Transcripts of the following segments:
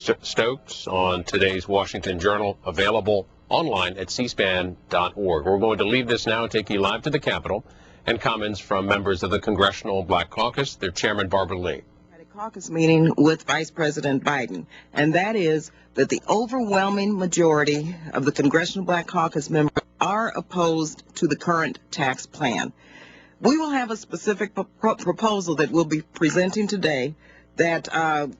Stokes on today's Washington Journal, available online at cspan.org. We're going to leave this now and take you live to the Capitol and comments from members of the Congressional Black Caucus, their chairman, Barbara Lee. Caucus meeting with Vice President Biden, and that is that the overwhelming majority of the Congressional Black Caucus members are opposed to the current tax plan. We will have a specific proposal that we'll be presenting today that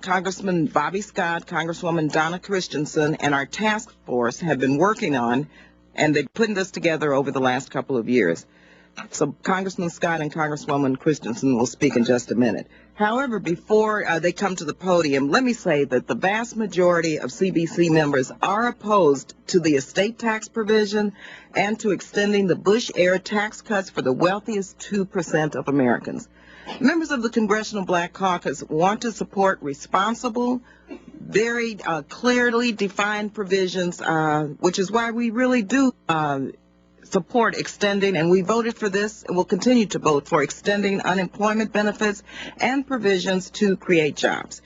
Congressman Bobby Scott, Congresswoman Donna Christensen, and our task force have been working on, and they've put this together over the last couple of years. So Congressman Scott and Congresswoman Christensen will speak in just a minute. However, before they come to the podium, let me say that the vast majority of CBC members are opposed to the estate tax provision and to extending the Bush-era tax cuts for the wealthiest 2% of Americans. Members of the Congressional Black Caucus want to support responsible, very clearly defined provisions, which is why we really do support extending, and we voted for this and will continue to vote for extending unemployment benefits and provisions to create jobs.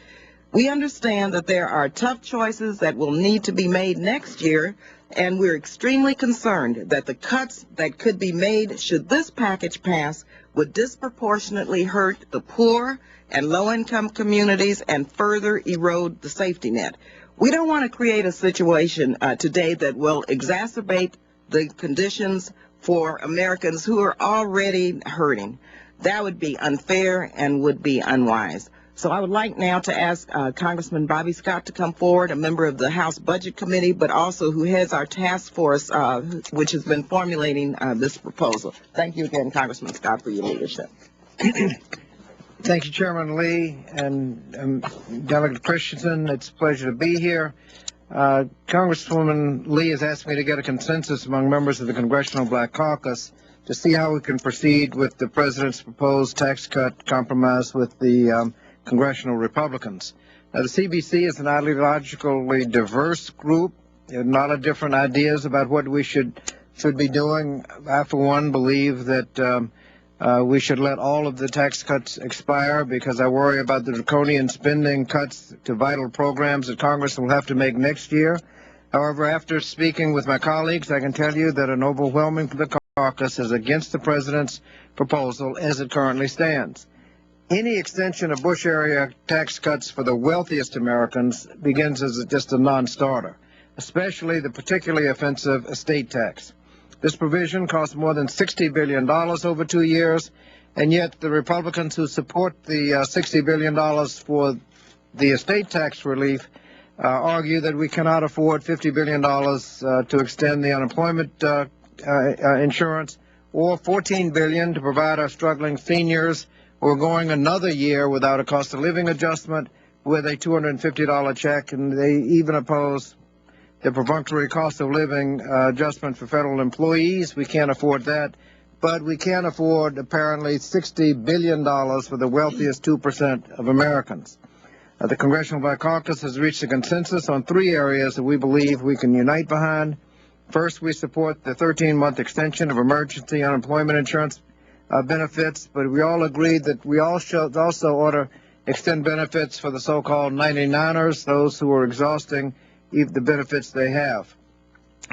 We understand that there are tough choices that will need to be made next year, and we're extremely concerned that the cuts that could be made should this package pass would disproportionately hurt the poor and low-income communities and further erode the safety net. We don't want to create a situation today that will exacerbate the conditions for Americans who are already hurting. That would be unfair and would be unwise. So I would like now to ask Congressman Bobby Scott to come forward, a member of the House Budget Committee, but also who heads our task force, which has been formulating this proposal. Thank you again, Congressman Scott, for your leadership. Thank you, Chairman Lee and Delegate Christensen. It's a pleasure to be here. Congresswoman Lee has asked me to get a consensus among members of the Congressional Black Caucus to see how we can proceed with the President's proposed tax cut compromise with the Congressional Republicans. Now, the CBC is an ideologically diverse group. There are a lot of different ideas about what we should be doing. I, for one, believe that we should let all of the tax cuts expire because I worry about the draconian spending cuts to vital programs that Congress will have to make next year. However, after speaking with my colleagues, I can tell you that an overwhelming caucus is against the President's proposal as it currently stands. Any extension of Bush-era tax cuts for the wealthiest Americans begins as just a non-starter, especially the particularly offensive estate tax. This provision costs more than $60 billion over 2 years, and yet the Republicans who support the $60 billion for the estate tax relief argue that we cannot afford $50 billion to extend the unemployment insurance, or $14 billion to provide our struggling seniors who are going another year without a cost of living adjustment with a $250 check, and they even oppose the perfunctory cost of living adjustment for federal employees. We can't afford that, but we can afford apparently $60 billion for the wealthiest 2% of Americans. The Congressional Black Caucus has reached a consensus on 3 areas that we believe we can unite behind. First, we support the 13-month extension of emergency unemployment insurance benefits, but we all agree that we also ought to extend benefits for the so-called 99ers, those who are exhausting even the benefits they have.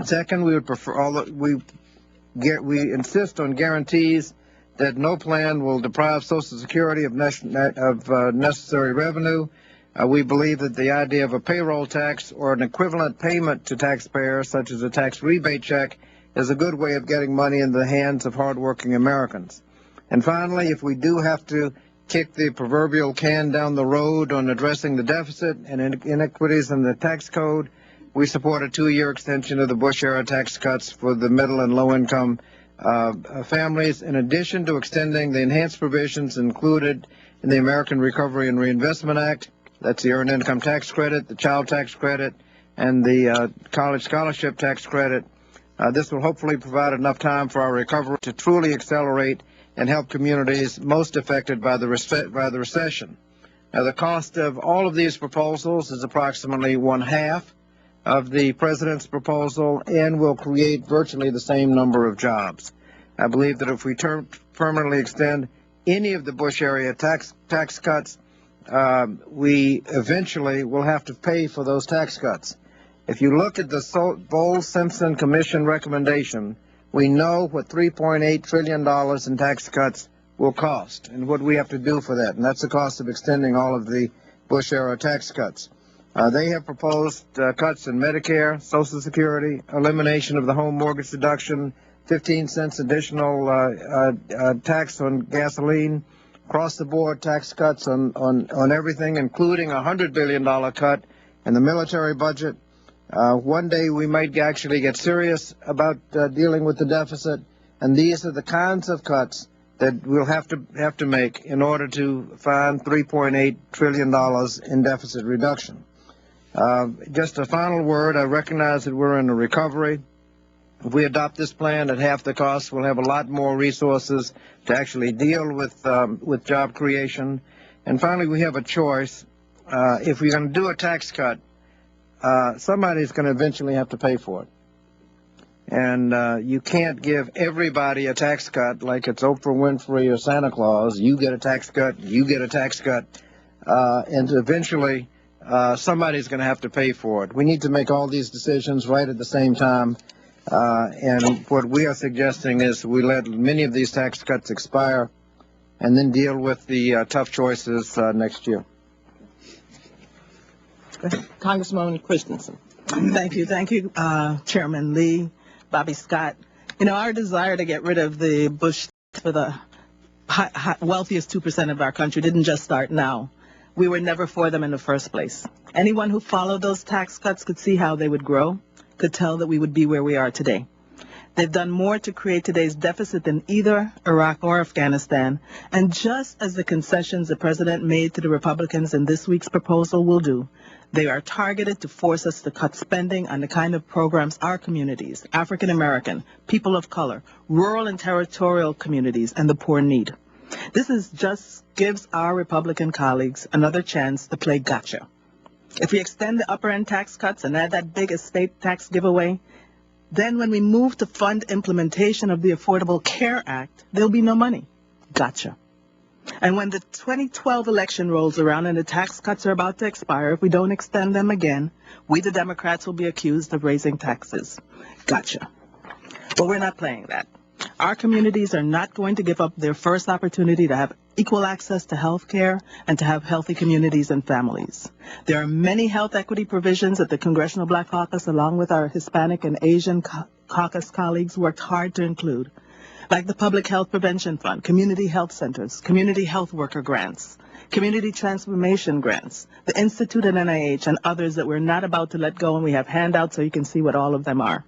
Second, we would prefer we insist on guarantees that no plan will deprive Social Security of necessary revenue. We believe that the idea of a payroll tax or an equivalent payment to taxpayers, such as a tax rebate check, is a good way of getting money in the hands of hardworking Americans. And finally, if we do have to kick the proverbial can down the road on addressing the deficit and inequities in the tax code, we support a 2-year extension of the Bush-era tax cuts for the middle and low-income families, in addition to extending the enhanced provisions included in the American Recovery and Reinvestment Act. That's the Earned Income Tax Credit, the Child Tax Credit, and the College Scholarship Tax Credit. This will hopefully provide enough time for our recovery to truly accelerate and help communities most affected by the recession. Now, the cost of all of these proposals is approximately 1/2 of the President's proposal and will create virtually the same number of jobs. I believe that if we permanently extend any of the Bush-era tax cuts, we eventually will have to pay for those tax cuts. If you look at the Bowles-Simpson Commission recommendation, we know what $3.8 trillion in tax cuts will cost and what we have to do for that. And that's the cost of extending all of the Bush-era tax cuts. They have proposed cuts in Medicare, Social Security, elimination of the home mortgage deduction, 15 cents additional tax on gasoline, across-the-board tax cuts on everything, including a $100 billion cut in the military budget. One day we might actually get serious about dealing with the deficit, and these are the kinds of cuts that we'll have to make in order to find $3.8 trillion in deficit reduction. Just a final word, I recognize that we're in a recovery. If we adopt this plan at half the cost, we'll have a lot more resources to actually deal with job creation. And finally, we have a choice. If we're going to do a tax cut, somebody's going to eventually have to pay for it. And you can't give everybody a tax cut like it's Oprah Winfrey or Santa Claus. You get a tax cut, you get a tax cut, and eventually somebody's going to have to pay for it. We need to make all these decisions right at the same time. And what we are suggesting is we let many of these tax cuts expire and then deal with the tough choices next year. Congresswoman Christensen. Thank you, Chairman Lee, Bobby Scott. You know, our desire to get rid of the Bush for the wealthiest 2% of our country didn't just start now. We were never for them in the first place. Anyone who followed those tax cuts could see how they would grow, could tell that we would be where we are today. They've done more to create today's deficit than either Iraq or Afghanistan, and just as the concessions the president made to the Republicans in this week's proposal will do, they are targeted to force us to cut spending on the kind of programs our communities, African American, people of color, rural and territorial communities, and the poor need. This is just gives our Republican colleagues another chance to play gotcha. If we extend the upper end tax cuts and add that big estate tax giveaway, then when we move to fund implementation of the Affordable Care Act, there'll be no money. Gotcha. And when the 2012 election rolls around and the tax cuts are about to expire, if we don't extend them again, we the Democrats will be accused of raising taxes. Gotcha. But we're not playing that. Our communities are not going to give up their first opportunity to have equal access to health care and to have healthy communities and families. There are many health equity provisions that the Congressional Black Caucus, along with our Hispanic and Asian caucus colleagues, worked hard to include, like the Public Health Prevention Fund, community health centers, community health worker grants, community transformation grants, the Institute and NIH, and others that we're not about to let go, and we have handouts so you can see what all of them are.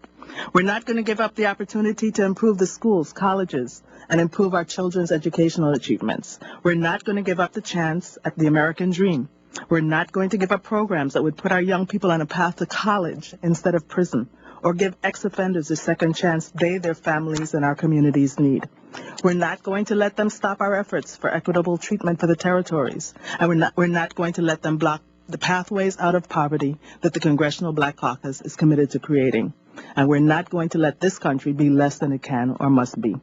We're not going to give up the opportunity to improve the schools, colleges, and improve our children's educational achievements. We're not going to give up the chance at the American dream. We're not going to give up programs that would put our young people on a path to college instead of prison, or give ex-offenders a second chance they, their families, and our communities need. We're not going to let them stop our efforts for equitable treatment for the territories, and we're not going to let them block the pathways out of poverty that the Congressional Black Caucus is committed to creating. And we're not going to let this country be less than it can or must be.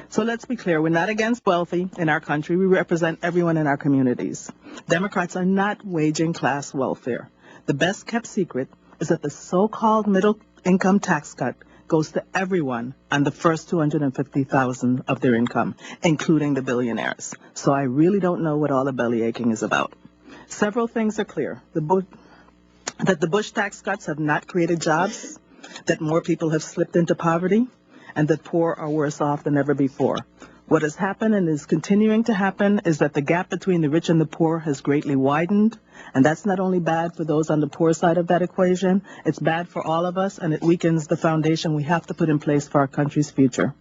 So let's be clear, we're not against wealthy in our country. We represent everyone in our communities. Democrats are not waging class welfare. The best kept secret is that the so-called middle income tax cut goes to everyone on the first $250,000 of their income, including the billionaires. So I really don't know what all the belly aching is about. Several things are clear. That the Bush tax cuts have not created jobs, that more people have slipped into poverty, and that poor are worse off than ever before. What has happened and is continuing to happen is that the gap between the rich and the poor has greatly widened, and that's not only bad for those on the poor side of that equation, it's bad for all of us, and it weakens the foundation we have to put in place for our country's future.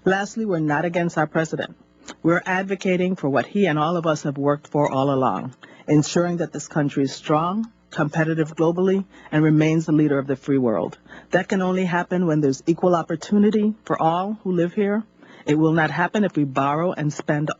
Lastly, we're not against our president. We're advocating for what he and all of us have worked for all along, ensuring that this country is strong, competitive globally, and remains the leader of the free world. That can only happen when there's equal opportunity for all who live here. It will not happen if we borrow and spend